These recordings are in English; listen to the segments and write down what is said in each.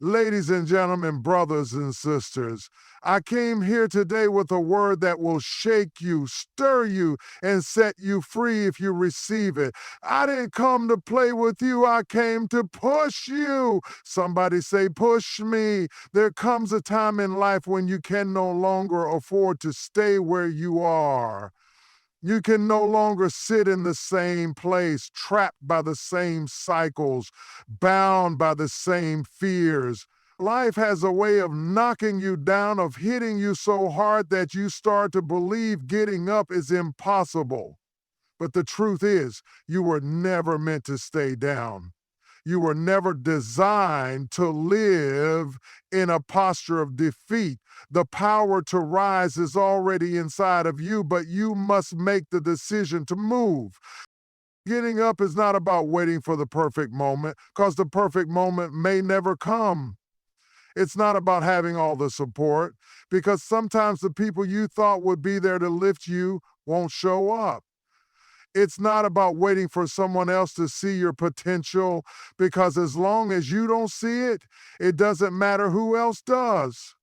Ladies and gentlemen, brothers and sisters, I came here today with a word that will shake you, stir you, and set you free if you receive it. I didn't come to play with you, I came to push you. Somebody say, push me. There comes a time in life when you can no longer afford to stay where you are. You can no longer sit in the same place, trapped by the same cycles, bound by the same fears. Life has a way of knocking you down, of hitting you so hard that you start to believe getting up is impossible. But the truth is, you were never meant to stay down. You were never designed to live in a posture of defeat. The power to rise is already inside of you, but you must make the decision to move. Getting up is not about waiting for the perfect moment, because the perfect moment may never come. It's not about having all the support, because sometimes the people you thought would be there to lift you won't show up. It's not about waiting for someone else to see your potential, because as long as you don't see it, it doesn't matter who else does.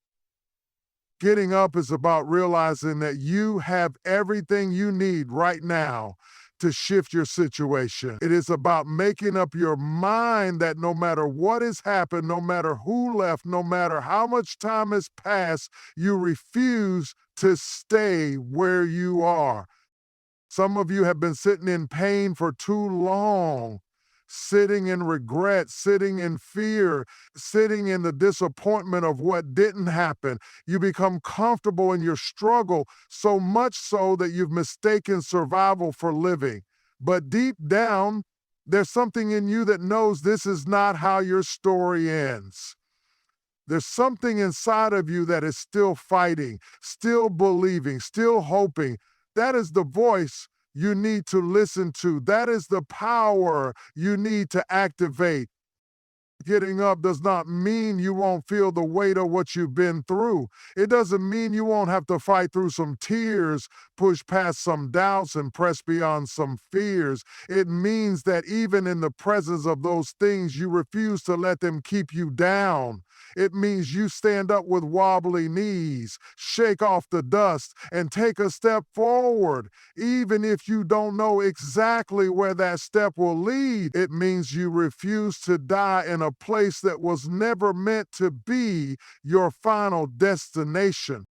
Getting up is about realizing that you have everything you need right now to shift your situation. It is about making up your mind that no matter what has happened, no matter who left, no matter how much time has passed, you refuse to stay where you are. Some of you have been sitting in pain for too long, sitting in regret, sitting in fear, sitting in the disappointment of what didn't happen. You become comfortable in your struggle, so much so that you've mistaken survival for living. But deep down, there's something in you that knows this is not how your story ends. There's something inside of you that is still fighting, still believing, still hoping. That is the voice you need to listen to. That is the power you need to activate. Getting up does not mean you won't feel the weight of what you've been through. It doesn't mean you won't have to fight through some tears, push past some doubts, and press beyond some fears. It means that even in the presence of those things, you refuse to let them keep you down. It means you stand up with wobbly knees, shake off the dust, and take a step forward. Even if you don't know exactly where that step will lead, it means you refuse to die in a place that was never meant to be your final destination.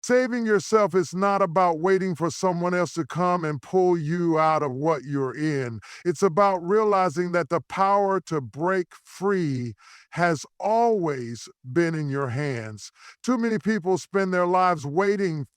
Saving yourself is not about waiting for someone else to come and pull you out of what you're in. It's about realizing that the power to break free has always been in your hands. Too many people spend their lives waiting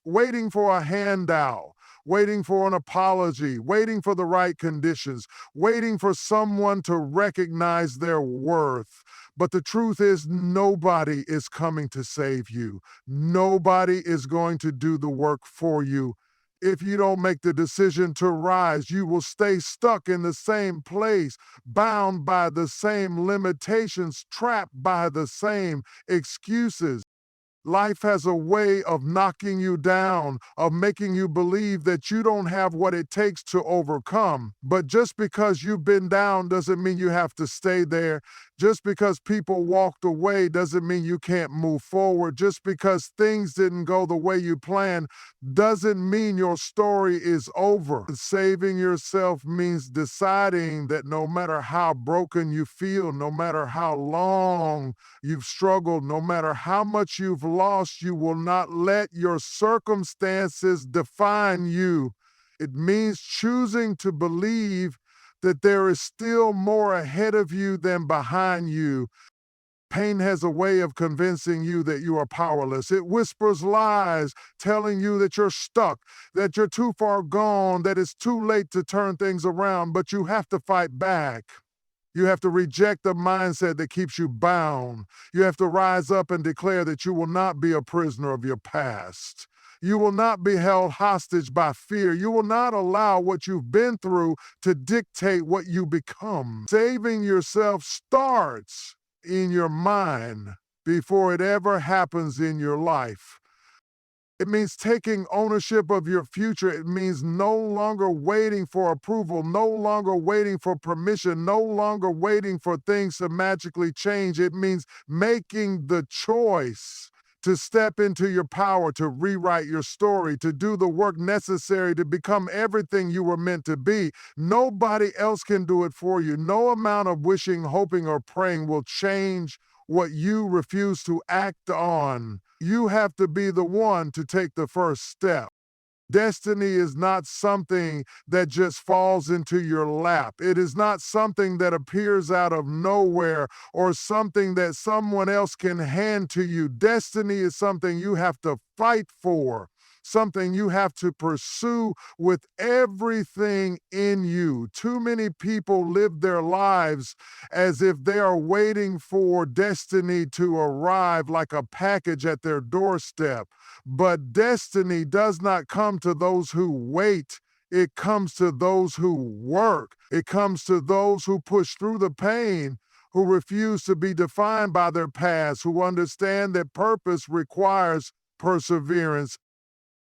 for a handout, waiting for an apology, waiting for the right conditions, waiting for someone to recognize their worth. But the truth is, nobody is coming to save you. Nobody is going to do the work for you. If you don't make the decision to rise, you will stay stuck in the same place, bound by the same limitations, trapped by the same excuses. Life has a way of knocking you down, of making you believe that you don't have what it takes to overcome. But just because you've been down doesn't mean you have to stay there. Just because people walked away doesn't mean you can't move forward. Just because things didn't go the way you planned doesn't mean your story is over. Saving yourself means deciding that no matter how broken you feel, no matter how long you've struggled, no matter how much you've lost, you will not let your circumstances define you. It means choosing to believe that there is still more ahead of you than behind you. Pain has a way of convincing you that you are powerless. It whispers lies, telling you that you're stuck, that you're too far gone, that it's too late to turn things around, but you have to fight back. You have to reject the mindset that keeps you bound. You have to rise up and declare that you will not be a prisoner of your past. You will not be held hostage by fear. You will not allow what you've been through to dictate what you become. Saving yourself starts in your mind before it ever happens in your life. It means taking ownership of your future. It means no longer waiting for approval, no longer waiting for permission, no longer waiting for things to magically change. It means making the choice to step into your power, to rewrite your story, to do the work necessary to become everything you were meant to be. Nobody else can do it for you. No amount of wishing, hoping, or praying will change what you refuse to act on. You have to be the one to take the first step. Destiny is not something that just falls into your lap. It is not something that appears out of nowhere or something that someone else can hand to you. Destiny is something you have to fight for, something you have to pursue with everything in you. Too many people live their lives as if they are waiting for destiny to arrive like a package at their doorstep. But destiny does not come to those who wait. It comes to those who work. It comes to those who push through the pain, who refuse to be defined by their past, who understand that purpose requires perseverance.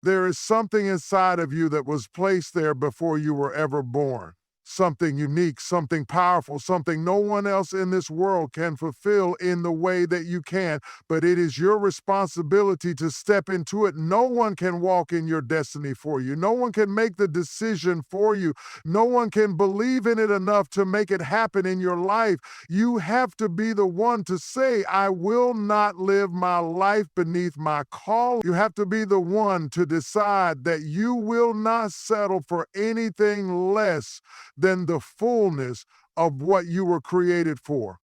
There is something inside of you that was placed there before you were ever born. Something unique, something powerful, something no one else in this world can fulfill in the way that you can. But it is your responsibility to step into it. No one can walk in your destiny for you. No one can make the decision for you. No one can believe in it enough to make it happen in your life. You have to be the one to say, I will not live my life beneath my call. You have to be the one to decide that you will not settle for anything less than the fullness of what you were created for.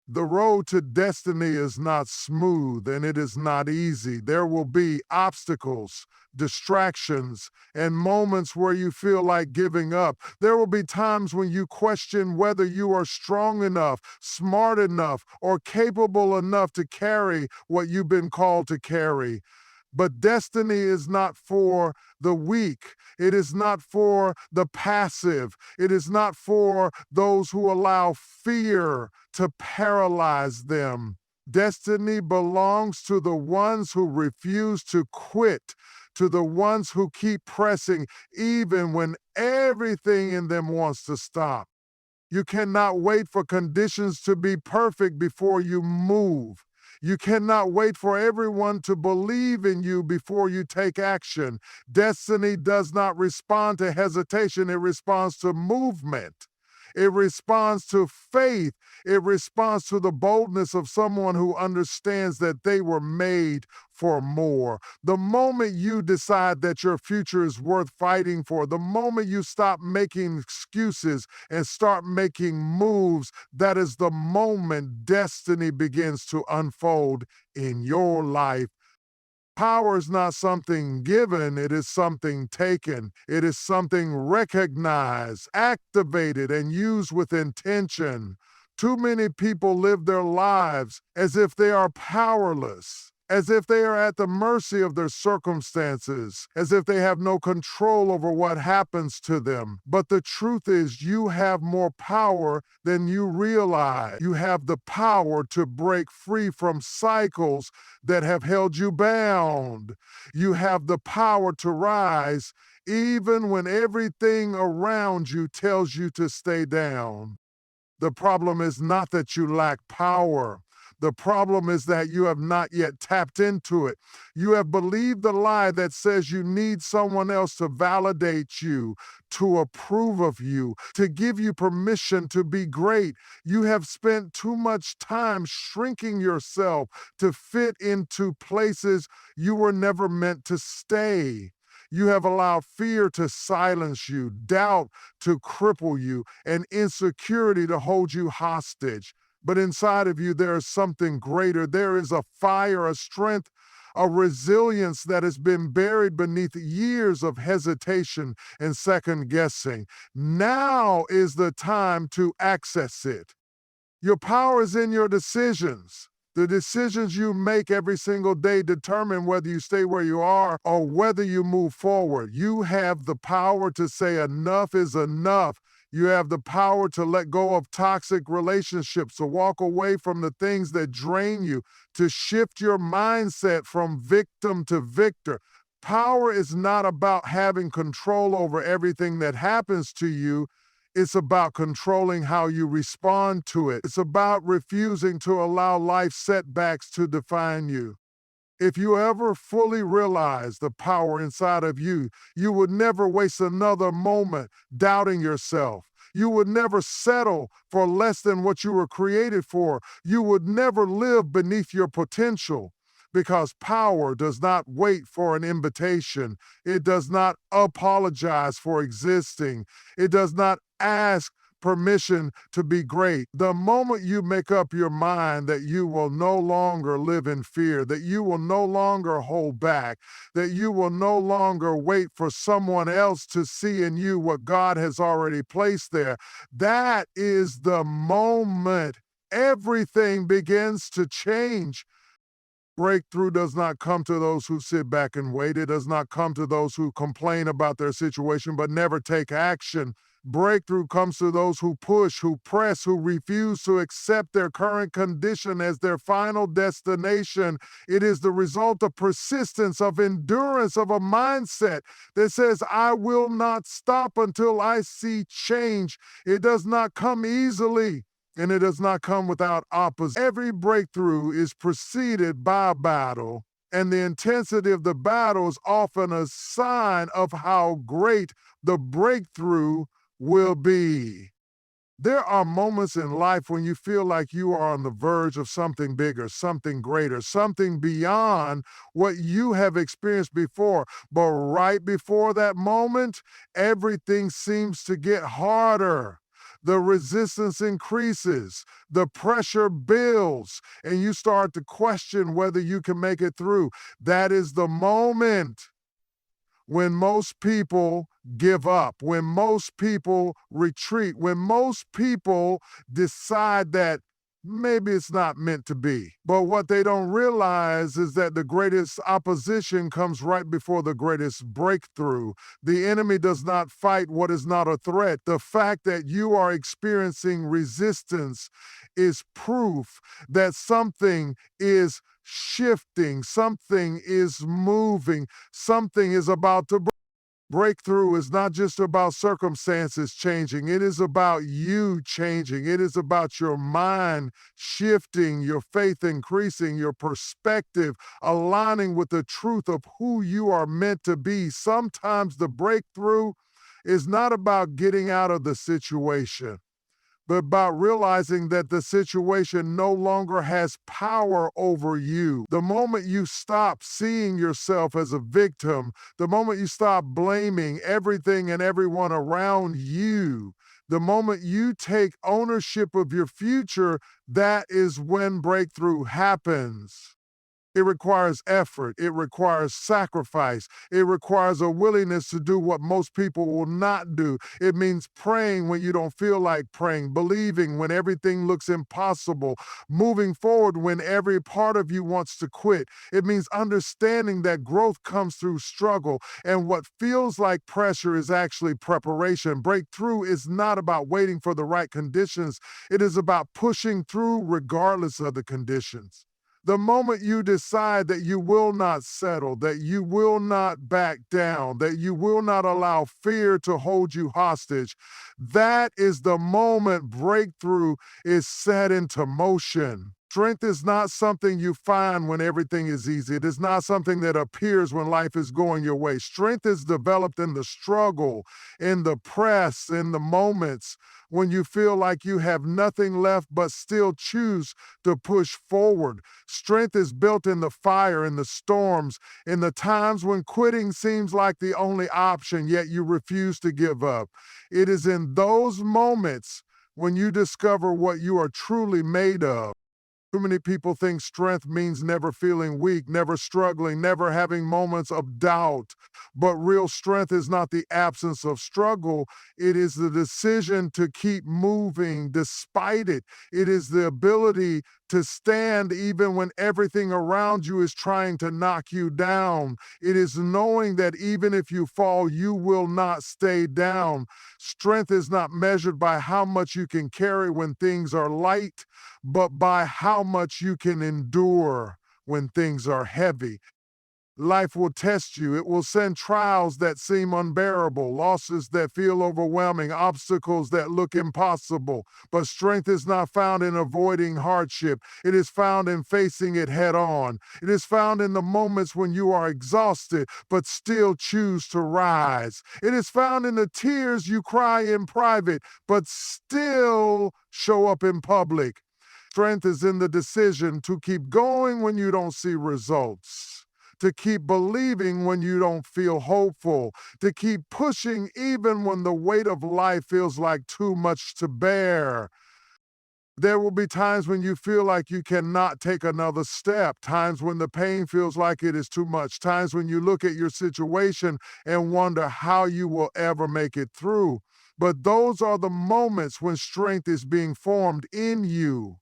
The road to destiny is not smooth and it is not easy. There will be obstacles, distractions, and moments where you feel like giving up. There will be times when you question whether you are strong enough, smart enough, or capable enough to carry what you've been called to carry. But destiny is not for the weak. It is not for the passive. It is not for those who allow fear to paralyze them. Destiny belongs to the ones who refuse to quit, to the ones who keep pressing even when everything in them wants to stop. You cannot wait for conditions to be perfect before you move. You cannot wait for everyone to believe in you before you take action. Destiny does not respond to hesitation, it responds to movement. It responds to faith. It responds to the boldness of someone who understands that they were made for more. The moment you decide that your future is worth fighting for, the moment you stop making excuses and start making moves, that is the moment destiny begins to unfold in your life. Power is not something given, it is something taken. It is something recognized, activated, and used with intention. Too many people live their lives as if they are powerless, as if they are at the mercy of their circumstances, as if they have no control over what happens to them. But the truth is, you have more power than you realize. You have the power to break free from cycles that have held you bound. You have the power to rise even when everything around you tells you to stay down. The problem is not that you lack power. The problem is that you have not yet tapped into it. You have believed the lie that says you need someone else to validate you, to approve of you, to give you permission to be great. You have spent too much time shrinking yourself to fit into places you were never meant to stay. You have allowed fear to silence you, doubt to cripple you, and insecurity to hold you hostage. But inside of you, there is something greater. There is a fire, a strength, a resilience that has been buried beneath years of hesitation and second guessing. Now is the time to access it. Your power is in your decisions. The decisions you make every single day determine whether you stay where you are or whether you move forward. You have the power to say enough is enough. You have the power to let go of toxic relationships, to walk away from the things that drain you, to shift your mindset from victim to victor. Power is not about having control over everything that happens to you. It's about controlling how you respond to it. It's about refusing to allow life setbacks to define you. If you ever fully realize the power inside of you, you would never waste another moment doubting yourself. You would never settle for less than what you were created for. You would never live beneath your potential because power does not wait for an invitation. It does not apologize for existing. It does not ask permission to be great. The moment you make up your mind that you will no longer live in fear, that you will no longer hold back, that you will no longer wait for someone else to see in you what God has already placed there, that is the moment everything begins to change. Breakthrough does not come to those who sit back and wait. It does not come to those who complain about their situation but never take action. Breakthrough comes to those who push, who press, who refuse to accept their current condition as their final destination. It is the result of persistence, of endurance, of a mindset that says, I will not stop until I see change. It does not come easily, and it does not come without opposition. Every breakthrough is preceded by a battle, and the intensity of the battle is often a sign of how great the breakthrough will be. There are moments in life when you feel like you are on the verge of something bigger, something greater, something beyond what you have experienced before. But right before that moment, everything seems to get harder. The resistance increases, the pressure builds, and you start to question whether you can make it through. That is the moment when most people give up, when most people retreat, when most people decide that maybe it's not meant to be. But what they don't realize is that the greatest opposition comes right before the greatest breakthrough. The enemy does not fight what is not a threat. The fact that you are experiencing resistance is proof that something is shifting, something is moving, something is about to break. Breakthrough is not just about circumstances changing. It is about you changing. It is about your mind shifting, your faith increasing, your perspective aligning with the truth of who you are meant to be. Sometimes the breakthrough is not about getting out of the situation, but about realizing that the situation no longer has power over you. The moment you stop seeing yourself as a victim, the moment you stop blaming everything and everyone around you, the moment you take ownership of your future, that is when breakthrough happens. It requires effort. It requires sacrifice. It requires a willingness to do what most people will not do. It means praying when you don't feel like praying, believing when everything looks impossible, moving forward when every part of you wants to quit. It means understanding that growth comes through struggle, and what feels like pressure is actually preparation. Breakthrough is not about waiting for the right conditions. It is about pushing through regardless of the conditions. The moment you decide that you will not settle, that you will not back down, that you will not allow fear to hold you hostage, that is the moment breakthrough is set into motion. Strength is not something you find when everything is easy. It is not something that appears when life is going your way. Strength is developed in the struggle, in the press, in the moments when you feel like you have nothing left but still choose to push forward. Strength is built in the fire, in the storms, in the times when quitting seems like the only option, yet you refuse to give up. It is in those moments when you discover what you are truly made of. Too many people think strength means never feeling weak, never struggling, never having moments of doubt. But real strength is not the absence of struggle. It is the decision to keep moving despite it. It is the ability to stand even when everything around you is trying to knock you down. It is knowing that even if you fall, you will not stay down. Strength is not measured by how much you can carry when things are light, but by how much you can endure when things are heavy. Life will test you. It will send trials that seem unbearable, losses that feel overwhelming, obstacles that look impossible. But strength is not found in avoiding hardship. It is found in facing it head on. It is found in the moments when you are exhausted but still choose to rise. It is found in the tears you cry in private but still show up in public. Strength is in the decision to keep going when you don't see results, to keep believing when you don't feel hopeful, to keep pushing even when the weight of life feels like too much to bear. There will be times when you feel like you cannot take another step, times when the pain feels like it is too much, times when you look at your situation and wonder how you will ever make it through. But those are the moments when strength is being formed in you.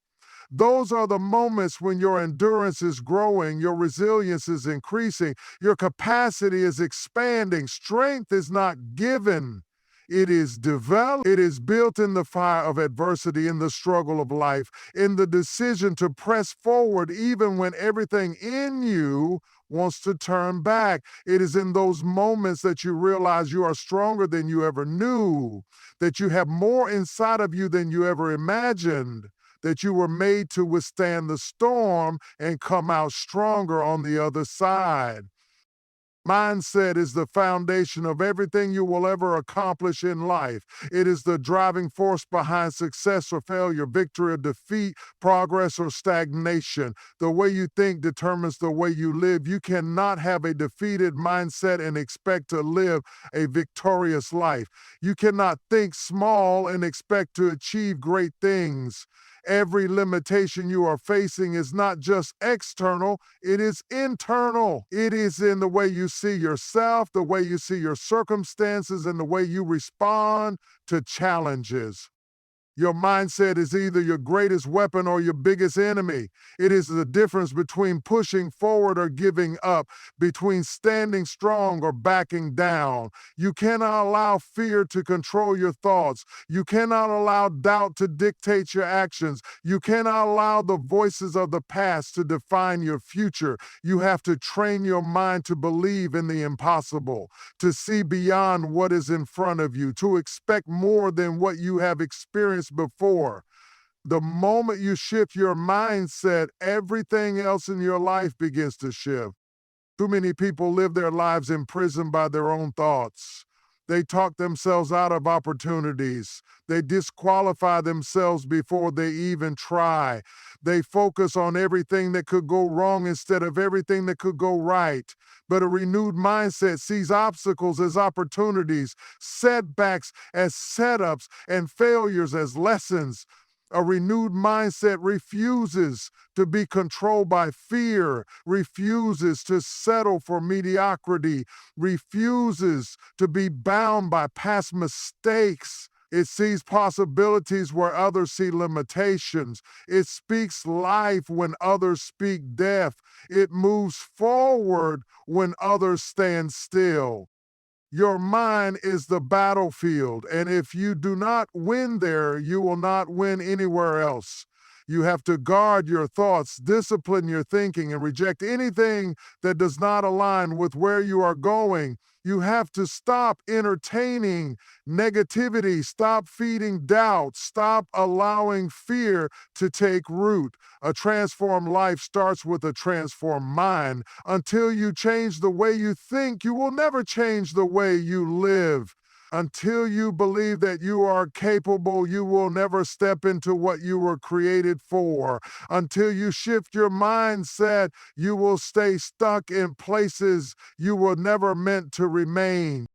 Those are the moments when your endurance is growing, your resilience is increasing, your capacity is expanding. Strength is not given, it is developed. It is built in the fire of adversity, in the struggle of life, in the decision to press forward even when everything in you wants to turn back. It is in those moments that you realize you are stronger than you ever knew, that you have more inside of you than you ever imagined, that you were made to withstand the storm and come out stronger on the other side. Mindset is the foundation of everything you will ever accomplish in life. It is the driving force behind success or failure, victory or defeat, progress or stagnation. The way you think determines the way you live. You cannot have a defeated mindset and expect to live a victorious life. You cannot think small and expect to achieve great things. Every limitation you are facing is not just external, it is internal. It is in the way you see yourself, the way you see your circumstances, and the way you respond to challenges. Your mindset is either your greatest weapon or your biggest enemy. It is the difference between pushing forward or giving up, between standing strong or backing down. You cannot allow fear to control your thoughts. You cannot allow doubt to dictate your actions. You cannot allow the voices of the past to define your future. You have to train your mind to believe in the impossible, to see beyond what is in front of you, to expect more than what you have experienced before. The moment you shift your mindset, everything else in your life begins to shift. Too many people live their lives imprisoned by their own thoughts. They talk themselves out of opportunities. They disqualify themselves before they even try. They focus on everything that could go wrong instead of everything that could go right. But a renewed mindset sees obstacles as opportunities, setbacks as setups, and failures as lessons. A renewed mindset refuses to be controlled by fear, refuses to settle for mediocrity, refuses to be bound by past mistakes. It sees possibilities where others see limitations. It speaks life when others speak death. It moves forward when others stand still. Your mind is the battlefield, and if you do not win there, you will not win anywhere else. You have to guard your thoughts, discipline your thinking, and reject anything that does not align with where you are going. You have to stop entertaining negativity, stop feeding doubt, stop allowing fear to take root. A transformed life starts with a transformed mind. Until you change the way you think, you will never change the way you live. Until you believe that you are capable, you will never step into what you were created for. Until you shift your mindset, you will stay stuck in places you were never meant to remain.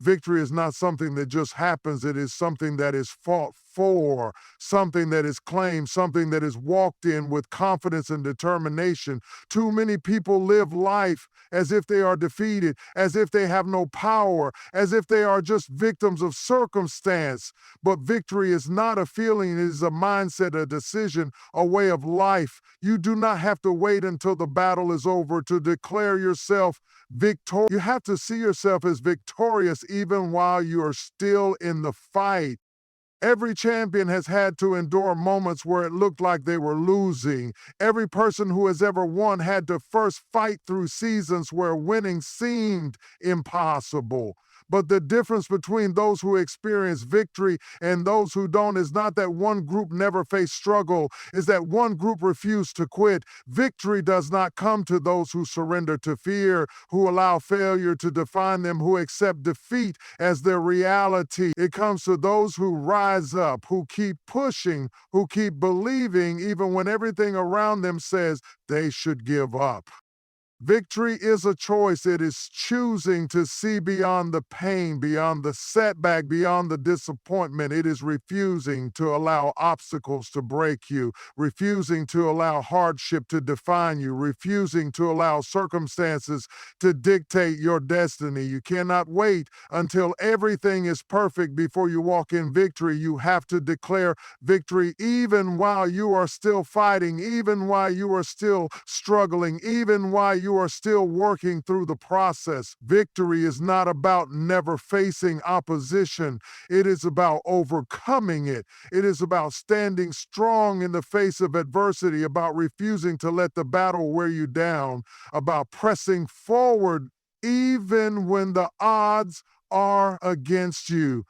Victory is not something that just happens, it is something that is fought for, something that is claimed, something that is walked in with confidence and determination. Too many people live life as if they are defeated, as if they have no power, as if they are just victims of circumstance. But victory is not a feeling, it is a mindset, a decision, a way of life. You do not have to wait until the battle is over to declare yourself victorious. You have to see yourself as victorious even while you are still in the fight. Every champion has had to endure moments where it looked like they were losing. Every person who has ever won had to first fight through seasons where winning seemed impossible. But the difference between those who experience victory and those who don't is not that one group never faced struggle, is that one group refused to quit. Victory does not come to those who surrender to fear, who allow failure to define them, who accept defeat as their reality. It comes to those who rise up, who keep pushing, who keep believing even when everything around them says they should give up. Victory is a choice. It is choosing to see beyond the pain, beyond the setback, beyond the disappointment. It is refusing to allow obstacles to break you, refusing to allow hardship to define you, refusing to allow circumstances to dictate your destiny. You cannot wait until everything is perfect before you walk in victory. You have to declare victory even while you are still fighting, even while you are still struggling, even while you are still working through the process. Victory is not about never facing opposition. It is about overcoming it. It is about standing strong in the face of adversity, about refusing to let the battle wear you down, about pressing forward even when the odds are against you.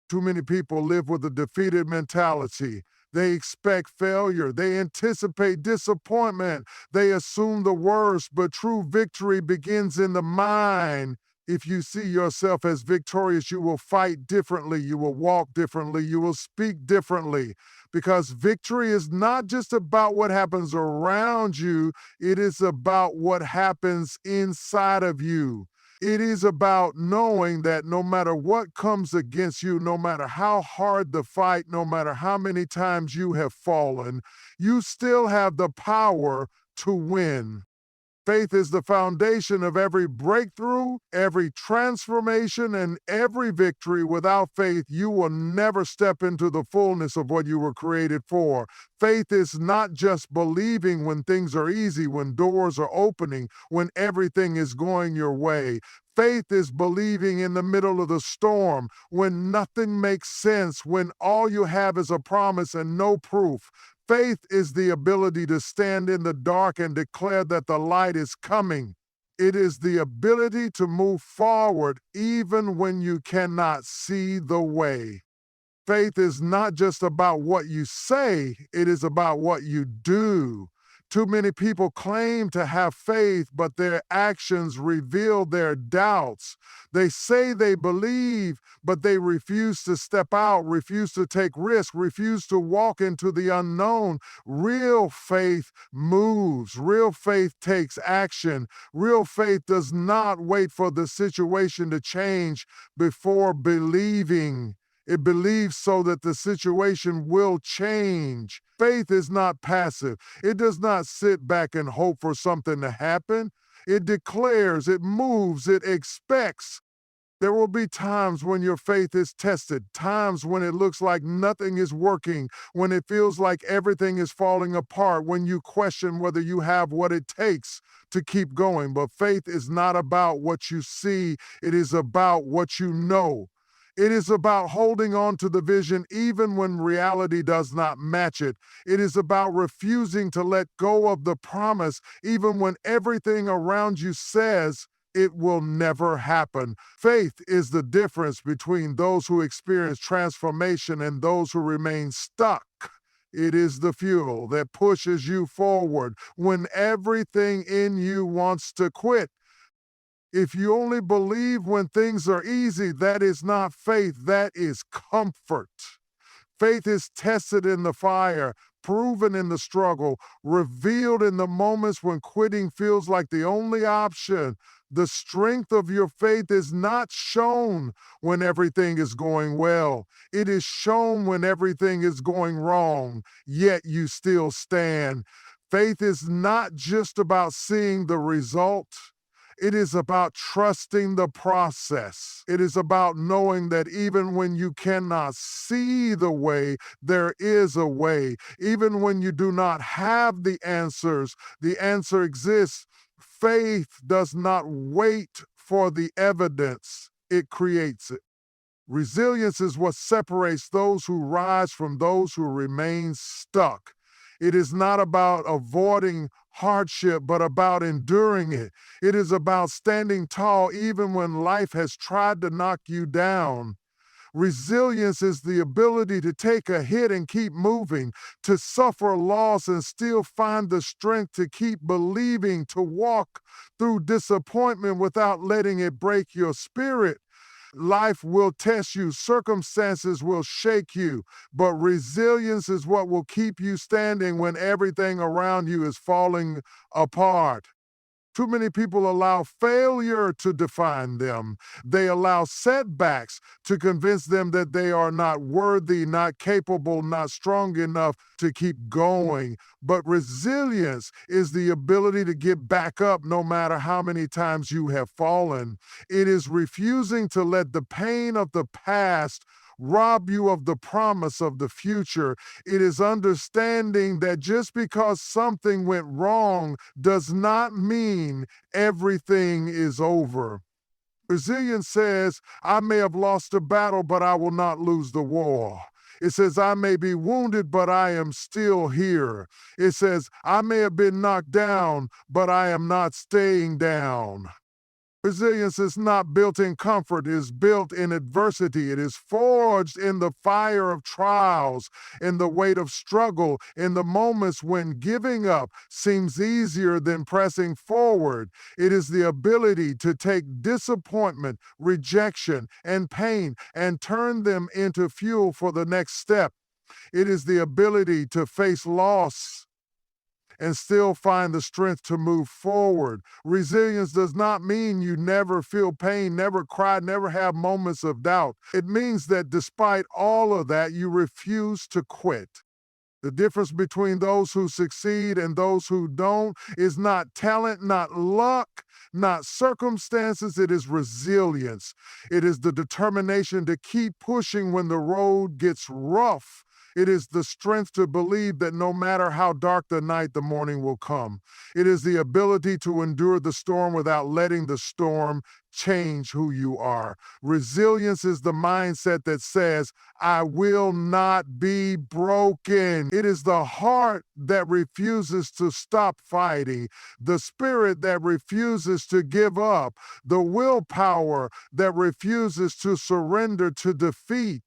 Too many people live with a defeated mentality. They expect failure. They anticipate disappointment. They assume the worst, but true victory begins in the mind. If you see yourself as victorious, you will fight differently. You will walk differently. You will speak differently. Because victory is not just about what happens around you, it is about what happens inside of you. It is about knowing that no matter what comes against you, no matter how hard the fight, no matter how many times you have fallen, you still have the power to win. Faith is the foundation of every breakthrough, every transformation, and every victory. Without faith, you will never step into the fullness of what you were created for. Faith is not just believing when things are easy, when doors are opening, when everything is going your way. Faith is believing in the middle of the storm, when nothing makes sense, when all you have is a promise and no proof. Faith is the ability to stand in the dark and declare that the light is coming. It is the ability to move forward even when you cannot see the way. Faith is not just about what you say, it is about what you do. Too many people claim to have faith, but their actions reveal their doubts. They say they believe, but they refuse to step out, refuse to take risks, refuse to walk into the unknown. Real faith moves. Real faith takes action. Real faith does not wait for the situation to change before believing. It believes so that the situation will change. Faith is not passive. It does not sit back and hope for something to happen. It declares, it moves, it expects. There will be times when your faith is tested, times when it looks like nothing is working, when it feels like everything is falling apart, when you question whether you have what it takes to keep going. But faith is not about what you see, it is about what you know. It is about holding on to the vision even when reality does not match it. It is about refusing to let go of the promise even when everything around you says it will never happen. Faith is the difference between those who experience transformation and those who remain stuck. It is the fuel that pushes you forward when everything in you wants to quit. If you only believe when things are easy, that is not faith, that is comfort. Faith is tested in the fire, proven in the struggle, revealed in the moments when quitting feels like the only option. The strength of your faith is not shown when everything is going well. It is shown when everything is going wrong, yet you still stand. Faith is not just about seeing the result. It is about trusting the process. It is about knowing that even when you cannot see the way, there is a way. Even when you do not have the answer exists. Faith does not wait for the evidence, it creates it. Resilience is what separates those who rise from those who remain stuck. It is not about avoiding hardship, but about enduring it. It is about standing tall even when life has tried to knock you down. Resilience is the ability to take a hit and keep moving, to suffer loss and still find the strength to keep believing, to walk through disappointment without letting it break your spirit. Life will test you, circumstances will shake you, but resilience is what will keep you standing when everything around you is falling apart. Too many people allow failure to define them. They allow setbacks to convince them that they are not worthy, not capable, not strong enough to keep going. But resilience is the ability to get back up no matter how many times you have fallen. It is refusing to let the pain of the past rob you of the promise of the future. It is understanding that just because something went wrong does not mean everything is over. Resilience says, I may have lost a battle, but I will not lose the war. It says, I may be wounded, but I am still here. It says, I may have been knocked down, but I am not staying down. Resilience is not built in comfort, it is built in adversity. It is forged in the fire of trials, in the weight of struggle, in the moments when giving up seems easier than pressing forward. It is the ability to take disappointment, rejection, and pain and turn them into fuel for the next step. It is the ability to face loss and still find the strength to move forward. Resilience does not mean you never feel pain, never cry, never have moments of doubt. It means that despite all of that, you refuse to quit. The difference between those who succeed and those who don't is not talent, not luck, not circumstances. It is resilience. It is the determination to keep pushing when the road gets rough. It is the strength to believe that no matter how dark the night, the morning will come. It is the ability to endure the storm without letting the storm change who you are. Resilience is the mindset that says, I will not be broken. It is the heart that refuses to stop fighting, the spirit that refuses to give up, the willpower that refuses to surrender to defeat.